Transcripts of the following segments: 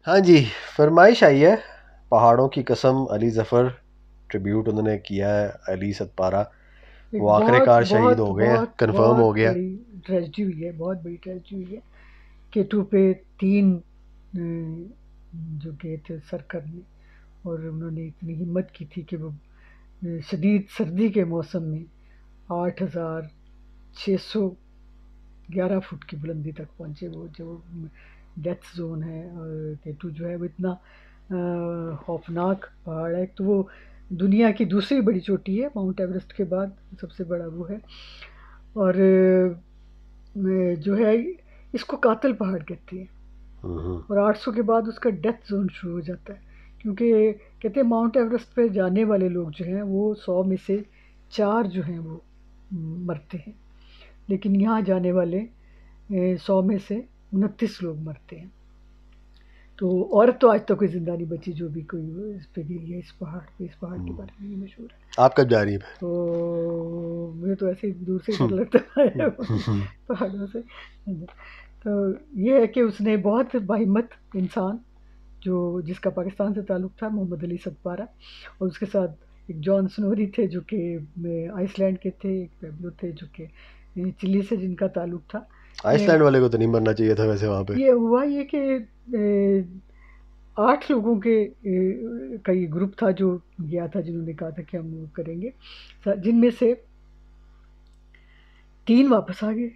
हाँ जी, फरमाइश आई है पहाड़ों की कसम अली ज़फ़र ट्रिब्यूट उन्होंने किया है अली सतपारा। एक वो बहुत आखिरकार शहीद बहुत हो गए हैं, बहुत कंफर्म हो बहुत गया। बड़ी ट्रेजेडी हुई है, बहुत बड़ी ट्रेजेडी हुई है। केटू पे 3 जो गए थे सर करने, और उन्होंने इतनी हिम्मत की थी कि वो शदीद सर्दी के मौसम में 8,611 फुट की बुलंदी तक पहुँचे। वो जो डेथ जोन है, और केटू जो है वो इतना खौफनाक पहाड़ है। तो वो दुनिया की दूसरी बड़ी चोटी है, माउंट एवरेस्ट के बाद सबसे बड़ा वो है। और जो है इसको कातल पहाड़ कहते हैं। हम्म। और 800 के बाद उसका डेथ जोन शुरू हो जाता है, क्योंकि कहते हैं माउंट एवरेस्ट पे जाने वाले लोग जो हैं वो 100 में से 4 जो हैं वो मरते हैं, लेकिन यहाँ जाने वाले 100 में से 29 लोग मरते हैं। तो औरत तो आज तक कोई जिंदा नहीं बची जो भी कोई इस पे गई है, इस पहाड़ पे। इस पहाड़ के बारे में ये मशहूर है। आप कब जा रही हैं? तो मुझे तो ऐसे ही दूर से ही डर लगता है पहाड़ों से। तो ये है कि उसने बहुत बाहिम्मत इंसान, जो जिसका पाकिस्तान से ताल्लुक़ था, मोहम्मद अली सतपारा, और उसके साथ एक जॉन स्नोरी थे जो कि आइसलैंड के थे, एक पेब्लो थे जो कि चिली से जिनका ताल्लुक़ था। ये आइसलैंड वाले को तो नहीं मरना चाहिए था वैसे वहाँ पे। ये हुआ ये कि 8 लोगों के का ये ग्रुप था जो गया था, जिन्होंने कहा था कि हम वो करेंगे, जिनमें से 3 वापस आ गए।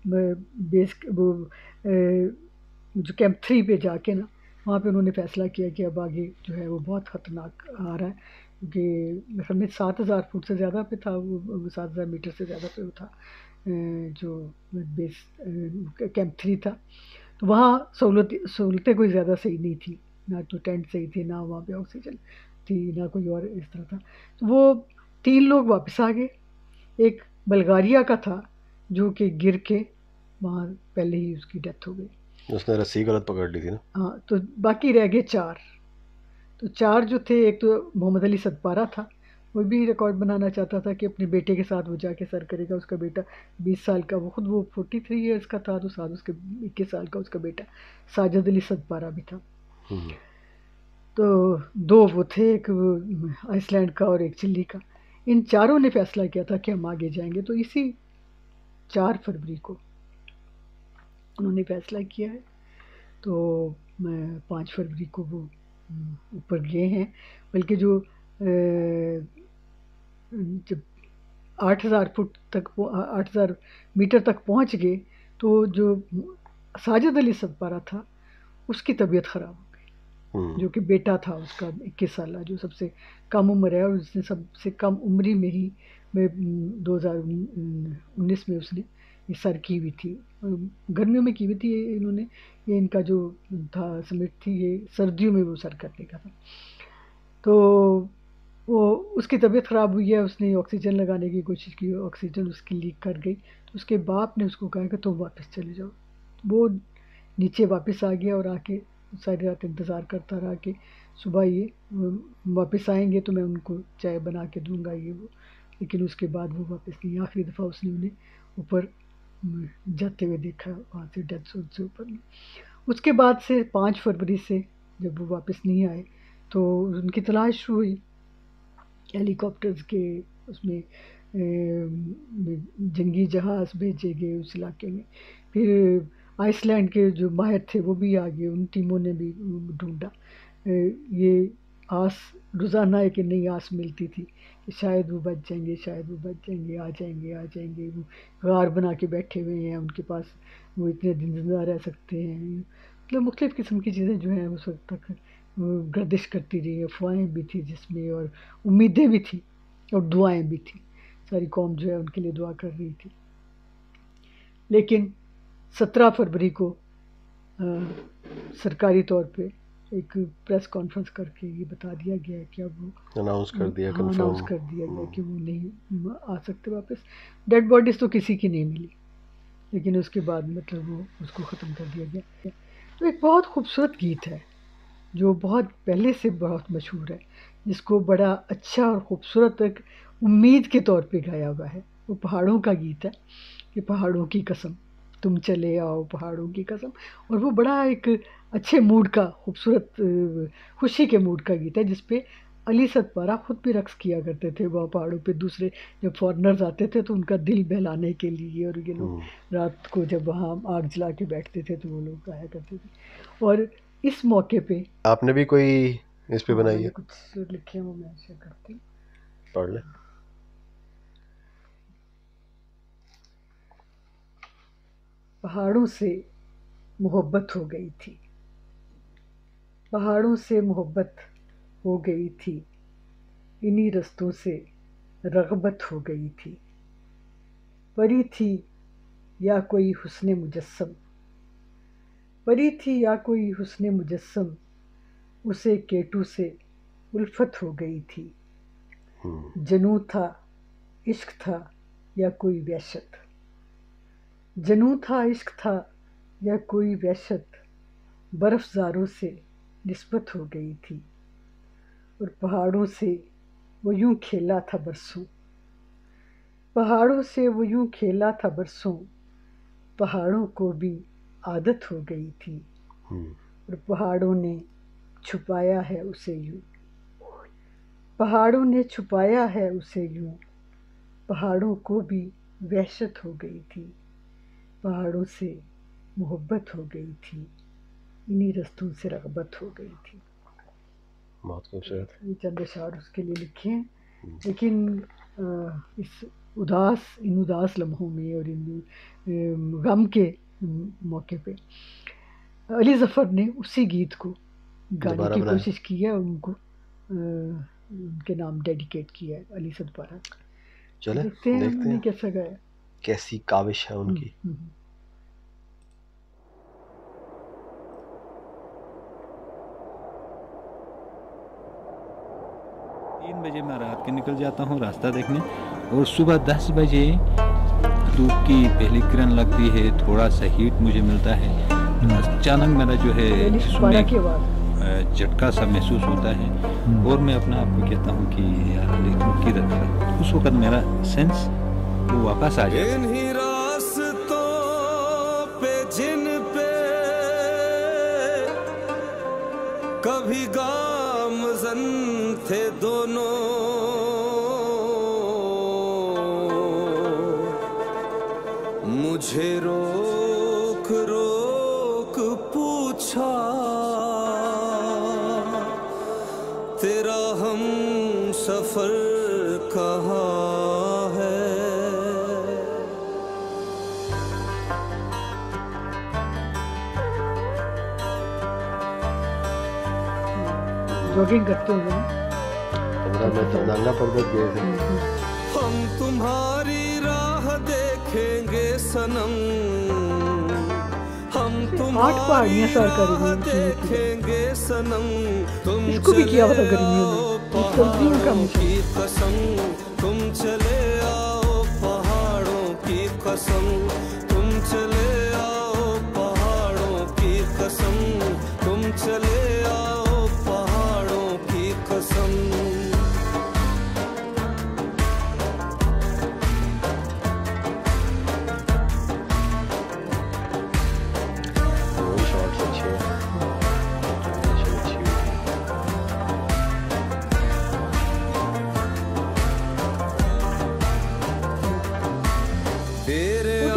बेस वो जो कैंप 3 पे जाके ना, वहाँ पे उन्होंने फैसला किया कि अब आगे जो है वो बहुत ख़तरनाक आ रहा है, क्योंकि मेरे ख्याल में 7,000 फुट से ज़्यादा पे था वो, 7,000 मीटर से ज़्यादा पे वो था जो बेस कैंप 3 था। तो वहाँ सहूलतें कोई ज़्यादा सही नहीं थी, ना तो टेंट सही थे, ना वहाँ पे ऑक्सीजन थी, ना कोई और इस तरह था। तो वो 3 लोग वापस आ गए। एक बल्गारिया का था जो कि गिर के वहाँ पहले ही उसकी डेथ हो गई। उसने रस्सी गलत पकड़ ली थी ना। हाँ, तो बाकी रह गए 4। तो 4 जो थे, एक तो मोहम्मद अली सतपारा था, वो भी रिकॉर्ड बनाना चाहता था कि अपने बेटे के साथ वो जाके सर करेगा। उसका बेटा 20 साल का, वो खुद वो 43 ईयर्स का था, तो साथ उसके 21 साल का उसका बेटा साजिद अली सतपारा भी था। हम्म। तो 2 वो थे, एक वो आइसलैंड का और एक चिली का। इन चारों ने फैसला किया था कि हम आगे जाएंगे। तो इसी 4 फरवरी को उन्होंने फैसला किया है। तो 5 फरवरी को वो ऊपर गए हैं। बल्कि जो जब 8,000 फुट तक 8,000 मीटर तक पहुंच गए, तो जो साजिद अली सतपारा था उसकी तबीयत ख़राब हो गई, जो कि बेटा था उसका 21 साल, जो सबसे कम उम्र है, और उसने सबसे कम उम्री में ही 2019 में उसने ये सर की हुई थी। गर्मियों में की हुई थी इन्होंने, ये इनका जो था समिट थी, ये सर्दियों में वो सर करने का था। तो वो उसकी तबीयत ख़राब हुई है, उसने ऑक्सीजन लगाने की कोशिश की, ऑक्सीजन उसकी लीक कर गई। तो उसके बाप ने उसको कहा कि तुम वापस चले जाओ। वो नीचे वापस आ गया और आके सारी रात इंतज़ार करता रहा कि सुबह ये वापस आएंगे तो मैं उनको चाय बना के दूंगा, ये वो। लेकिन उसके बाद वो वापस नहीं। आखिरी दफ़ा उसने उन्हें ऊपर जाते हुए देखा, वहाँ से डेथ जोन से ऊपर। उसके बाद से 5 फरवरी से जब वो वापस नहीं आए, तो उनकी तलाश हुई हेलीकॉप्टर्स के, उसमें जंगी जहाज़ भेजे गए उस इलाके में। फिर आइसलैंड के जो माहिर थे वो भी आ गए, उन टीमों ने भी ढूंढा। ये आस रोज़ाना एक नई आस मिलती थी कि शायद वो बच जाएंगे, शायद वो बच जाएंगे, आ जाएंगे, आ जाएंगे। वो गार बना के बैठे हुए हैं उनके पास, वो इतने दिन जिंदा रह सकते हैं। मतलब मुख्तलिफ़ किस्म की चीज़ें जो हैं उस वक्त तक गर्दिश करती रही। अफवाहें भी थी जिसमें, और उम्मीदें भी थी, और दुआएं भी थी। सारी कौम जो है उनके लिए दुआ कर रही थी। लेकिन 17 फरवरी को सरकारी तौर पे एक प्रेस कॉन्फ्रेंस करके ये बता दिया गया कि अब वो अनाउंस कर दिया हाँ, अनाउंस कंफर्म। कर दिया गया कि वो नहीं आ सकते वापस। डेड बॉडीज़ तो किसी की नहीं मिली, लेकिन उसके बाद मतलब वो उसको ख़त्म कर दिया गया। तो एक बहुत खूबसूरत गीत है जो बहुत पहले से बहुत मशहूर है, जिसको बड़ा अच्छा और ख़ूबसूरत एक उम्मीद के तौर पे गाया हुआ है। वो पहाड़ों का गीत है कि पहाड़ों की कसम तुम चले आओ, पहाड़ों की कसम। और वो बड़ा एक अच्छे मूड का, खूबसूरत खुशी के मूड का गीत है, जिसपे अली सदपारा खुद भी रक्स किया करते थे वहाँ पहाड़ों पे। दूसरे जब फॉरेनर्स आते थे तो उनका दिल बहलाने के लिए, और ये लोग रात को जब वहाँ आग जला के बैठते थे तो वो लोग गाया करते थे। और इस मौके पे आपने भी कोई इस पे बनाई है? कुछ लिखे हैं, वो मैं शेयर करती हूँ, पढ़ ले। पहाड़ों से मोहब्बत हो गई थी, पहाड़ों से मोहब्बत हो गई थी, इन्हीं रस्तों से रग़बत हो गई थी। परी थी या कोई हुस्ने मुजस्सम, परी थी या कोई हुस्ने मुजस्सम, उसे केटू से उल्फत हो गई थी। जनू था, इश्क था या कोई वहशत, जनू था, इश्क था या कोई वहशत, बर्फ़ज़ारों से निस्बत हो गई थी। और पहाड़ों से वो यूं खेला था बरसों, पहाड़ों से वो यूं खेला था बरसों, पहाड़ों को भी आदत हो गई थी। और पहाड़ों ने छुपाया है उसे यूं, पहाड़ों ने छुपाया है उसे यूं, पहाड़ों को भी वहशत हो गई थी। पहाड़ों से मोहब्बत हो गई थी, इन्हीं रस्तों से रग़बत हो गई थी। बहुत खूबसूरत। ये चंद अशार उसके लिए लिखे हैं। लेकिन इस इन उदास लम्हों में और इन गम के मौके पे अली ज़फ़र ने उसी गीत को गाने की कोशिश की है, उनको उनके नाम डेडिकेट किया है, अली सदपारा। चले देखते हैं कैसा गाया, कैसी काविश है उनकी। 3 बजे मैं रात के निकल जाता हूँ रास्ता देखने, और सुबह 10 बजे धूप की पहली किरण लगती है, थोड़ा सा हीट मुझे मिलता है, अचानक मेरा जो है झटका सा महसूस होता है, और मैं अपने आप को कहता हूँ कि यार लेकिन किधर, उस वक्त मेरा सेंस वो वापस आ जाए। इन्हीं रास्तों पे जिन पे कभी गामज़न थे दोनों, मुझे रोक रोक पूछा तेरा हम सफर कहाँ है। जॉगिंग करते हुए 15 मिनट नंगा पर्वत गए थे। हम तुम्हारी राह देखेंगे सनम, हम तुम्हारी राह देखेंगे सनम, तुम इसको भी किया होता गर्मियों में, सर्दियों का की कसम, तुम चले आओ पहाड़ों की कसम, तुम चले आओ पहाड़ों की कसम, तुम चले आओ पहाड़ों की कसम।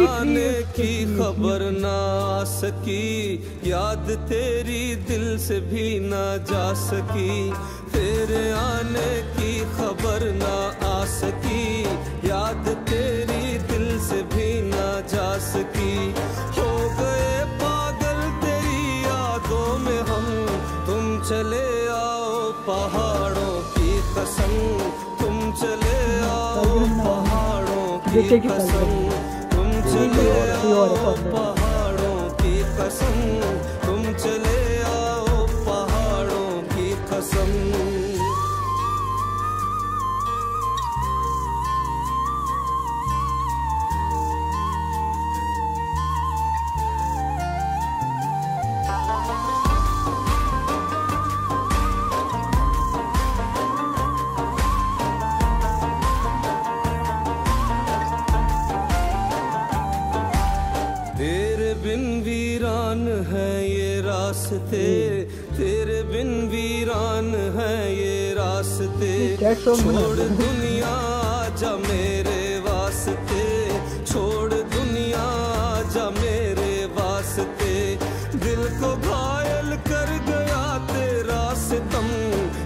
आने की खबर ना आ सकी, याद तेरी दिल से भी ना जा सकी, तेरे आने की खबर ना आ सकी, याद तेरी दिल से भी ना जा सकी। हो गए पागल तेरी यादों में हम, तुम चले आओ पहाड़ों की कसम, तुम चले आओ पहाड़ों की कसम, चले आओ पहाड़ों की कसम, तुम चले आओ पहाड़ों की कसम। तेरे वास्ते, छोड़ दुनिया आजा मेरे वास्ते, छोड़ दुनिया आजा मेरे वास्ते, दिल को घायल कर गया तेरा सितम,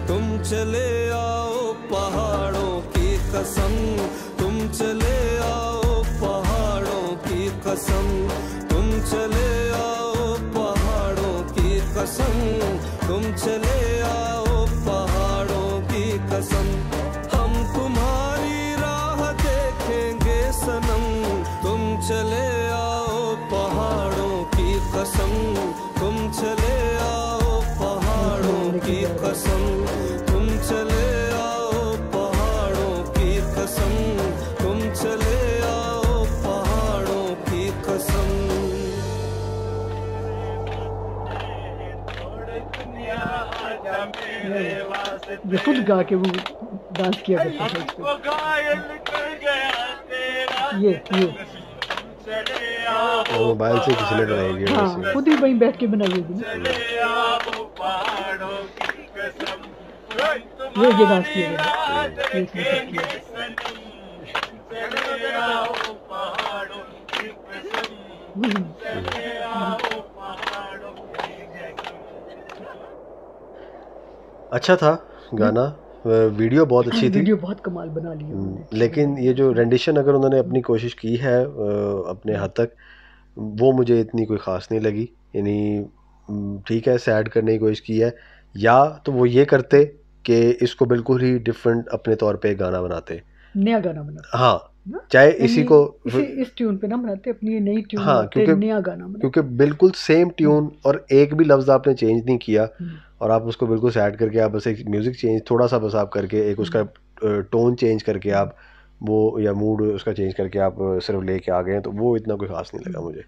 तुम चले आओ पहाड़ों की कसम, तुम चले आओ पहाड़ों की कसम, तुम चले आओ पहाड़ों की कसम, तुम चले आओ पहाड़ों की कसम, हम तुम्हारी राह देखेंगे सनम, तुम चले आओ पहाड़ों की कसम, तुम चले आओ पहाड़ों की कसम, तुम चले आओ पहाड़ों की कसम, तुम चले आओ पहाड़ों की कसम। ये खुद गा के वो डांस किया करता था इस पे। ये मोबाइल से किसी ने बनाई हुई है हाँ, वैसे। खुद ही वहीं बैठ के बनाई हुई थी। ये डांस किया गया, ये इसमें सब किया अच्छा था गाना, वीडियो बहुत अच्छी थी, वीडियो बहुत कमाल बना ली उन्होंने। लेकिन ये जो रेंडिशन अगर उन्होंने अपनी कोशिश की है अपने हद तक, वो मुझे इतनी कोई ख़ास नहीं लगी। यानी ठीक है, सैड करने की कोशिश की है, या तो वो ये करते कि इसको बिल्कुल ही डिफरेंट अपने तौर पे गाना बनाते, नया गाना बनाते। हाँ, चाहे इसी को इस ट्यून पे ना बनाते, अपनी नई ट्यून हाँ, बनाते, क्योंकि नया गाना बनाते। क्योंकि बिल्कुल सेम ट्यून और एक भी लफ्ज़ आपने चेंज नहीं किया, और आप उसको बिल्कुल सैड करके आप बस एक म्यूज़िक चेंज थोड़ा सा बस आप करके एक उसका टोन चेंज करके आप वो, या मूड उसका चेंज करके आप सिर्फ लेके आ गए हैं, तो वो इतना कोई ख़ास नहीं लगा मुझे।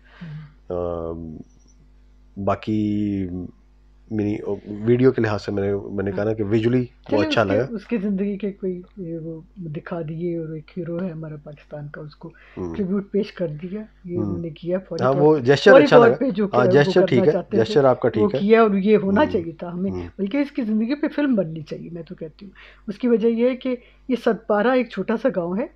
बाकी मिनी वीडियो के लिहाज से मैंने कहा ना कि विजुअली वो अच्छा लगा। उसकी ज़िंदगी के कोई वो दिखा दिए, और एक हीरो है हमारा पाकिस्तान का, उसको ट्रिब्यूट पेश कर दिया, ये उन्होंने किया। हाँ, वो जेस्चर अच्छा लगा। हाँ, जेस्चर ठीक है, जेस्चर आपका ठीक है, किया, और ये होना चाहिए था हमें, बल्कि इसकी ज़िंदगी पे फिल्म बननी चाहिए, मैं तो कहती हूँ। उसकी वजह ये है कि ये सतपारा एक छोटा सा गाँव है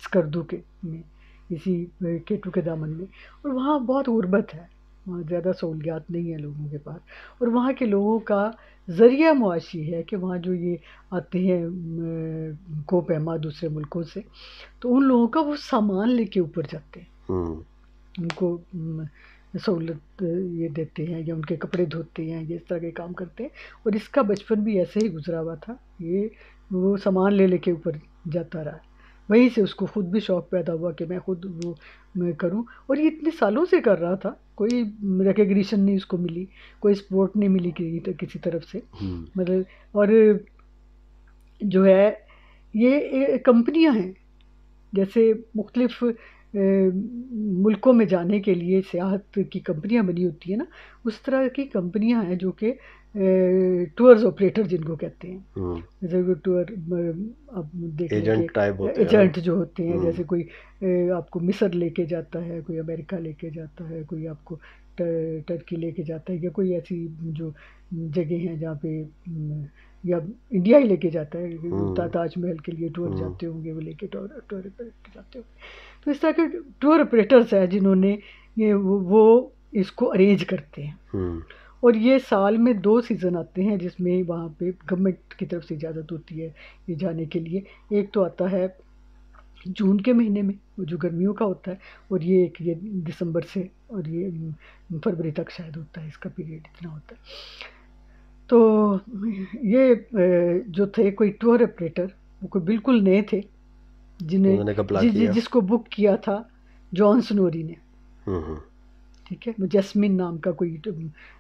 स्कर्दू के में, इसी केटू के दामन में, और वहाँ बहुत गुर्बत है, वहाँ ज़्यादा सहूलियात नहीं है लोगों के पास, और वहाँ के लोगों का ज़रिया मुआशी है कि वहाँ जो ये आते हैं को पैमा दूसरे मुल्कों से, तो उन लोगों का वो सामान लेके ऊपर जाते हैं, उनको सहूलत ये देते हैं, या उनके कपड़े धोते हैं, ये इस तरह के काम करते हैं। और इसका बचपन भी ऐसे ही गुजरा हुआ था, ये वो सामान ले लेके ऊपर जाता रहा, वहीं से उसको ख़ुद भी शौक़ पैदा हुआ कि मैं ख़ुद वो मैं करूं, और ये इतने सालों से कर रहा था, कोई रिकग्निशन नहीं उसको मिली, कोई सपोर्ट नहीं मिली किसी तरफ से, मतलब। और जो है ये कंपनियां हैं, जैसे मुख्तलिफ मुल्कों में जाने के लिए सियाहत की कंपनियां बनी होती है ना, उस तरह की कंपनियां हैं जो कि टूर्स ऑपरेटर जिनको कहते हैं, जैसे टूर आप देख एजेंट टाइप होते हैं, एजेंट जो होते हैं, जैसे कोई आपको मिस्र लेके जाता है, कोई अमेरिका लेके जाता है, कोई आपको टर्की लेके जाता है, या कोई ऐसी जो जगह हैं जहाँ पे, या इंडिया ही लेके जाता है, ताजमहल के लिए टूर जाते होंगे, वो लेके टूर ऑपरेटर जाते होंगे। तो इस तरह के टूर ऑपरेटर्स हैं जिन्होंने ये वो इसको अरेंज करते हैं, और ये साल में 2 सीज़न आते हैं जिसमें वहाँ पे गवर्नमेंट की तरफ से इजाज़त होती है ये जाने के लिए। एक तो आता है जून के महीने में, वो जो गर्मियों का होता है, और ये दिसंबर से और ये फरवरी तक शायद होता है, इसका पीरियड इतना होता है। तो ये जो थे कोई टूर ऑपरेटर, वो कोई बिल्कुल नए थे, जिसको बुक किया था जॉन स्नोरी ने, ठीक है, जैस्मिन नाम का कोई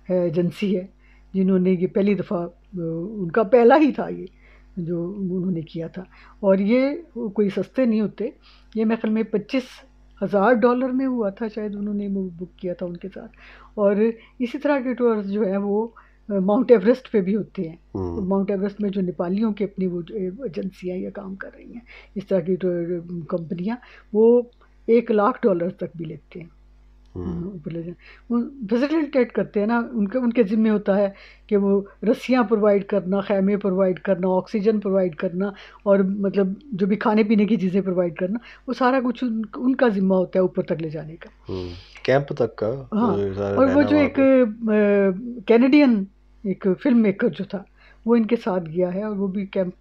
एजेंसी है, जिन्होंने ये पहली दफ़ा, उनका पहला ही था ये जो उन्होंने किया था। और ये कोई सस्ते नहीं होते, ये मेरे ख्याल में $25,000 में हुआ था शायद, उन्होंने वो बुक किया था उनके साथ। और इसी तरह के टूर्स जो है वो माउंट एवरेस्ट पे भी होते हैं। तो माउंट एवरेस्ट में जो नेपालियों की अपनी वो एजेंसियाँ या काम कर रही हैं, इस तरह की कंपनियाँ, वो $1 लाख तक भी लेते हैं ऊपर ले जाए। वो फैसिलिटेट करते हैं ना, उनके ज़िम्मे होता है कि वो रस्सियाँ प्रोवाइड करना, खैमे प्रोवाइड करना, ऑक्सीजन प्रोवाइड करना, और मतलब जो भी खाने पीने की चीज़ें प्रोवाइड करना, वो सारा कुछ उनका ज़िम्मा होता है ऊपर तक ले जाने का, कैंप तक का। हाँ। और वो जो एक कैनेडियन एक फिल्म मेकर जो था, वो इनके साथ गया है, और वो भी कैंप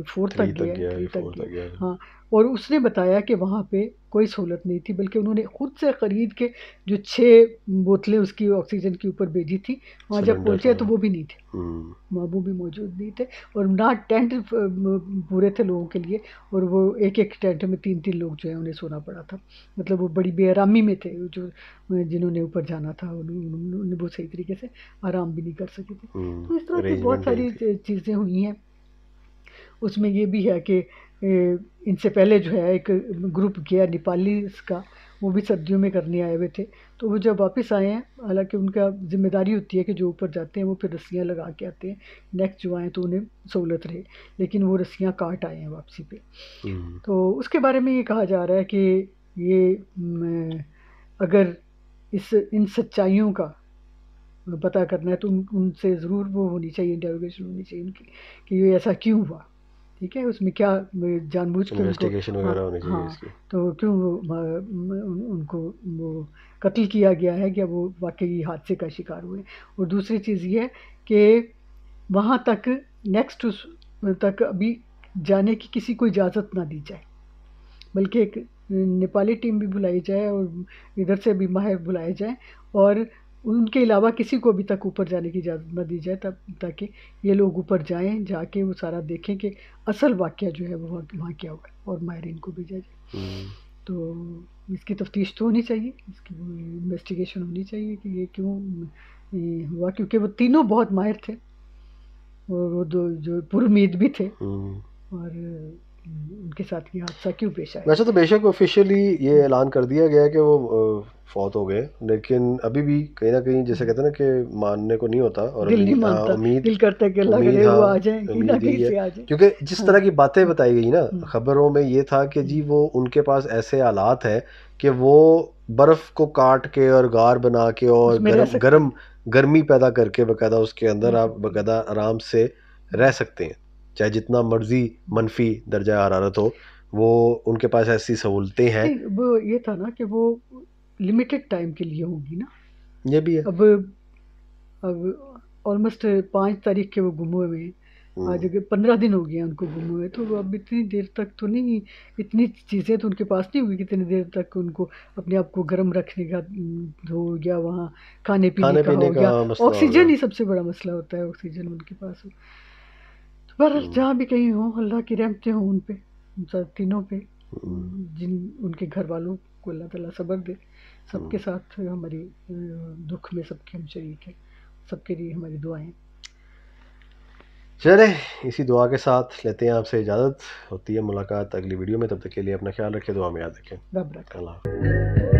4 तक गया है, 3 तक गया, हाँ। और उसने बताया कि वहाँ पे कोई सहूलत नहीं थी, बल्कि उन्होंने खुद से ख़रीद के जो 6 बोतलें उसकी ऑक्सीजन के ऊपर भेजी थी, वहाँ जब पहुँचे तो वो भी नहीं थे, वहाँ वो भी मौजूद नहीं थे, और ना टेंट पूरे थे लोगों के लिए, और वो एक टेंट में 3-3 लोग जो है उन्हें सोना पड़ा था। मतलब वो बड़ी बेआरामी में थे, जो जिन्होंने ऊपर जाना था उन्होंने वो सही तरीके से आराम भी नहीं कर सके थे। तो इस तरह की बहुत सारी चीज़ें हुई हैं। उसमें ये भी है कि इनसे पहले जो है एक ग्रुप गया नेपाली का, वो भी सर्दियों में करने आए हुए थे, तो वो जब वापस आए हैं, हालांकि उनका जिम्मेदारी होती है कि जो ऊपर जाते हैं वो फिर रस्सियाँ लगा के आते हैं, नेक्स्ट जो आए तो उन्हें सहूलत रहे, लेकिन वो रस्सियाँ काट आए हैं वापसी पे। तो उसके बारे में ये कहा जा रहा है कि ये अगर इन सच्चाइयों का पता करना है तो उनसे ज़रूर वो होनी चाहिए, इंटरोगेशन होनी चाहिए उनकी, कि ये ऐसा क्यों हुआ, ठीक है, उसमें क्या जानबूझ के इन्वेस्टिगेशन वगैरह होनी चाहिए इसकी, तो क्यों उनको वो कत्ल किया गया है, क्या वो वाकई हादसे का शिकार हुए। और दूसरी चीज़ ये है कि वहाँ तक नेक्स्ट तक अभी जाने की किसी को इजाज़त ना दी जाए, बल्कि एक नेपाली टीम भी बुलाई जाए और इधर से भी माहिर बुलाए जाए, और उनके अलावा किसी को अभी तक ऊपर जाने की इजाज़त न दी जाए, तब ताकि ये लोग ऊपर जाएं, जाके वो सारा देखें कि असल वाक़या जो है वो वहाँ क्या हुआ, और माहिरीन को भेजा जाए। तो इसकी तफ्तीश तो होनी चाहिए, इसकी इन्वेस्टिगेशन होनी चाहिए कि ये क्यों हुआ, क्योंकि वो तीनों बहुत माहिर थे, और वो जो पुरुमीद भी थे, और उनके साथ ये हादसा क्यों पेश आया। वैसे तो बेशक ऑफिशियली ये ऐलान कर दिया गया है कि वो फौत हो गए, लेकिन अभी भी कहीं ना कहीं जैसे कहते हैं ना कि मानने को नहीं होता, और दिल नहीं मानता, दिल करता है कि अल्लाह करे वो आ जाए, कहीं ना कहीं से आ जाए, क्योंकि जिस तरह की बातें बताई गई ना खबरों में, ये था कि जी वो उनके पास ऐसे हालात हैं कि वो बर्फ़ को काट के और गार बना के और गर्मी पैदा करके बाकायदा उसके अंदर आप बाकायदा आराम से रह सकते हैं, चाहे जितना मर्जी मनफी दर्जा हरारत हो, वो उनके पास ऐसी सहूलतें हैं। वो ये था ना कि वो लिमिटेड टाइम के लिए होगी ना, ये भी है। अब ऑलमोस्ट 5 तारीख के वो गुम हुए हैं, आज 15 दिन हो गए उनको गुम हुए, तो अब इतनी देर तक तो नहीं, इतनी चीज़ें तो उनके पास नहीं हुई कि इतनी देर तक उनको अपने आप को गर्म रखने का हो गया, वहाँ खाने पीने का हो गया, ऑक्सीजन ही सबसे बड़ा मसला होता है, ऑक्सीजन उनके पास हो। तो पर जहाँ भी कहीं हो, अल्लाह की रहमतें हों उन पे, तीनों पे, जिन उनके घर वालों को अल्लाह ताला सब्र दे। सबके साथ हमारी दुख में सबके हम शरीक हैं, सबके लिए हमारी दुआएं। चले इसी दुआ के साथ लेते हैं आपसे इजाज़त, होती है मुलाकात अगली वीडियो में, तब तक के लिए अपना ख्याल रखें, दुआ में याद रखें। रब रखा।